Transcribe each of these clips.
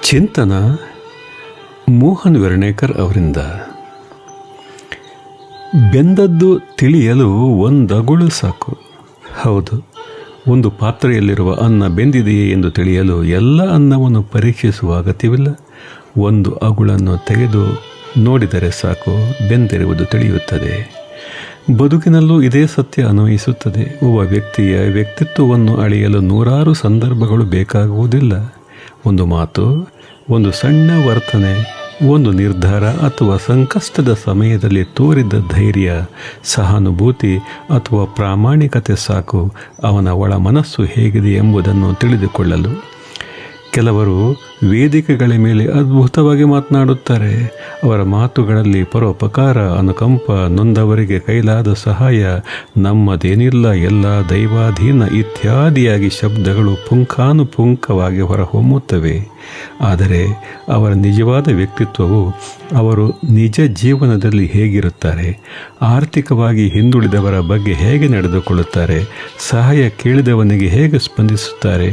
ಚಿಂತನ ಮೋಹನ್ ವೆರ್ಣೇಕರ್ ಅವರಿಂದ. ಬೆಂದದ್ದು ತಿಳಿಯಲು ಒಂದಗುಳು ಸಾಕು. ಹೌದು, ಒಂದು ಪಾತ್ರೆಯಲ್ಲಿರುವ ಅನ್ನ ಬೆಂದಿದೆಯೇ ಎಂದು ತಿಳಿಯಲು ಎಲ್ಲ ಅನ್ನವನ್ನು ಪರೀಕ್ಷಿಸುವ ಅಗತ್ಯವಿಲ್ಲ. ಒಂದು ಅಗುಳನ್ನು ತೆಗೆದು ನೋಡಿದರೆ ಸಾಕು, ಬೆಂದಿರುವುದು ತಿಳಿಯುತ್ತದೆ. ಬದುಕಿನಲ್ಲೂ ಇದೇ ಸತ್ಯ ಅನ್ವಯಿಸುತ್ತದೆ. ಒಬ್ಬ ವ್ಯಕ್ತಿಯ ವ್ಯಕ್ತಿತ್ವವನ್ನು ಅಳೆಯಲು ನೂರಾರು ಸಂದರ್ಭಗಳು ಬೇಕಾಗುವುದಿಲ್ಲ. ಒಂದು ಮಾತು, ಒಂದು ಸಣ್ಣ ವರ್ತನೆ, ಒಂದು ನಿರ್ಧಾರ ಅಥವಾ ಸಂಕಷ್ಟದ ಸಮಯದಲ್ಲಿ ತೋರಿದ ಧೈರ್ಯ, ಸಹಾನುಭೂತಿ ಅಥವಾ ಪ್ರಾಮಾಣಿಕತೆ ಸಾಕು ಅವನ ಒಳ ಮನಸ್ಸು ಹೇಗಿದೆ ಎಂಬುದನ್ನು ತಿಳಿದುಕೊಳ್ಳಲು. ಕೆಲವರು ವೇದಿಕೆಗಳ ಮೇಲೆ ಅದ್ಭುತವಾಗಿ ಮಾತನಾಡುತ್ತಾರೆ. ಅವರ ಮಾತುಗಳಲ್ಲಿ ಪರೋಪಕಾರ, ಅನುಕಂಪ, ನೊಂದವರಿಗೆ ಕೈಲಾದ ಸಹಾಯ, ನಮ್ಮದೇನಿಲ್ಲ ಎಲ್ಲ ದೈವಾಧೀನ ಇತ್ಯಾದಿಯಾಗಿ ಶಬ್ದಗಳು ಪುಂಖಾನುಪುಂಖವಾಗಿ ಹೊರಹೊಮ್ಮುತ್ತವೆ. ಆದರೆ ಅವರ ನಿಜವಾದ ವ್ಯಕ್ತಿತ್ವವು ಅವರು ನಿಜ ಜೀವನದಲ್ಲಿ ಹೇಗಿರುತ್ತಾರೆ, ಆರ್ಥಿಕವಾಗಿ ಹಿಂದುಳಿದವರ ಬಗ್ಗೆ ಹೇಗೆ ನಡೆದುಕೊಳ್ಳುತ್ತಾರೆ, ಸಹಾಯ ಕೇಳಿದವನಿಗೆ ಹೇಗೆ ಸ್ಪಂದಿಸುತ್ತಾರೆ,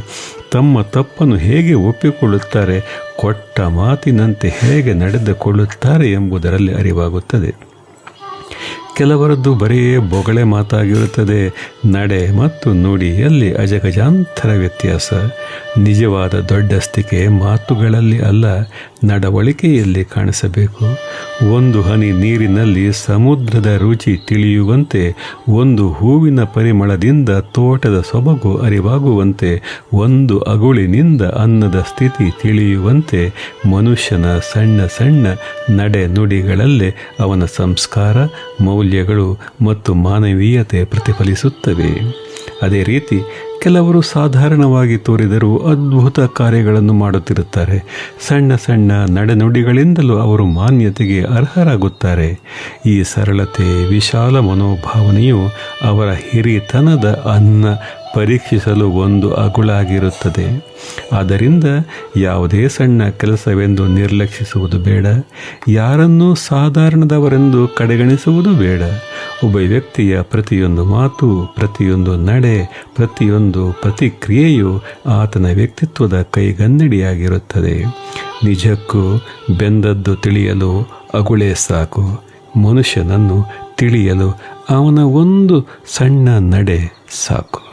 ತಮ್ಮ ತಪ್ಪನ್ನು ಹೇಗೆ ಒಪ್ಪಿಕೊಳ್ಳುತ್ತಾರೆ, ಕೊಟ್ಟ ಮಾತಿನಂತೆ ಹೇಗೆ ನಡೆದುಕೊಳ್ಳುತ್ತಾರೆ ಎಂಬುದರಲ್ಲಿ ಅರಿವಾಗುತ್ತದೆ. ಕೆಲವರದ್ದು ಬರೀ ಬೊಗಳೆ ಮಾತಾಗಿರುತ್ತದೆ. ನಡೆ ಮತ್ತು ನುಡಿಯಲ್ಲಿ ಅಜಗಜಾಂತರ ವ್ಯತ್ಯಾಸ. ನಿಜವಾದ ದೊಡ್ಡಸ್ತಿಕೆ ಮಾತುಗಳಲ್ಲಿ ಅಲ್ಲ, ನಡವಳಿಕೆಯಲ್ಲಿ ಕಾಣಿಸಬೇಕು. ಒಂದು ಹನಿ ನೀರಿನಲ್ಲಿ ಸಮುದ್ರದ ರುಚಿ ತಿಳಿಯುವಂತೆ, ಒಂದು ಹೂವಿನ ಪರಿಮಳದಿಂದ ತೋಟದ ಸೊಬಗು ಅರಿವಾಗುವಂತೆ, ಒಂದು ಅಗುಳಿನಿಂದ ಅನ್ನದ ಸ್ಥಿತಿ ತಿಳಿಯುವಂತೆ, ಮನುಷ್ಯನ ಸಣ್ಣ ಸಣ್ಣ ನಡೆ ನುಡಿಗಳಲ್ಲೇ ಅವನ ಸಂಸ್ಕಾರ, ಮೌಲ್ಯಗಳು ಮತ್ತು ಮಾನವೀಯತೆ ಪ್ರತಿಫಲಿಸುತ್ತವೆ. ಅದೇ ರೀತಿ ಕೆಲವರು ಸಾಧಾರಣವಾಗಿ ತೋರಿದರೂ ಅದ್ಭುತ ಕಾರ್ಯಗಳನ್ನು ಮಾಡುತ್ತಿರುತ್ತಾರೆ. ಸಣ್ಣ ಸಣ್ಣ ನಡೆನುಡಿಗಳಿಂದಲೂ ಅವರು ಮಾನ್ಯತೆಗೆ ಅರ್ಹರಾಗುತ್ತಾರೆ. ಈ ಸರಳತೆ, ವಿಶಾಲ ಮನೋಭಾವನೆಯು ಅವರ ಹಿರಿತನದ ಅನ್ನ ಪರೀಕ್ಷಿಸಲು ಒಂದು ಅಗುಳಾಗಿರುತ್ತದೆ. ಆದ್ದರಿಂದ ಯಾವುದೇ ಸಣ್ಣ ಕೆಲಸವೆಂದು ನಿರ್ಲಕ್ಷಿಸುವುದು ಬೇಡ. ಯಾರನ್ನೂ ಸಾಧಾರಣದವರೆಂದು ಕಡೆಗಣಿಸುವುದು ಬೇಡ. ಒಬ್ಬ ವ್ಯಕ್ತಿಯ ಪ್ರತಿಯೊಂದು ಮಾತು, ಪ್ರತಿಯೊಂದು ನಡೆ, ಪ್ರತಿಯೊಂದು ಪ್ರತಿಕ್ರಿಯೆಯು ಆತನ ವ್ಯಕ್ತಿತ್ವದ ಕೈಗನ್ನಡಿಯಾಗಿರುತ್ತದೆ. ನಿಜಕ್ಕೂ ಬೆಂದದ್ದು ತಿಳಿಯಲು ಅಗುಳೇ ಸಾಕು. ಮನುಷ್ಯನನ್ನು ತಿಳಿಯಲು ಅವನ ಒಂದು ಸಣ್ಣ ನಡೆ ಸಾಕು.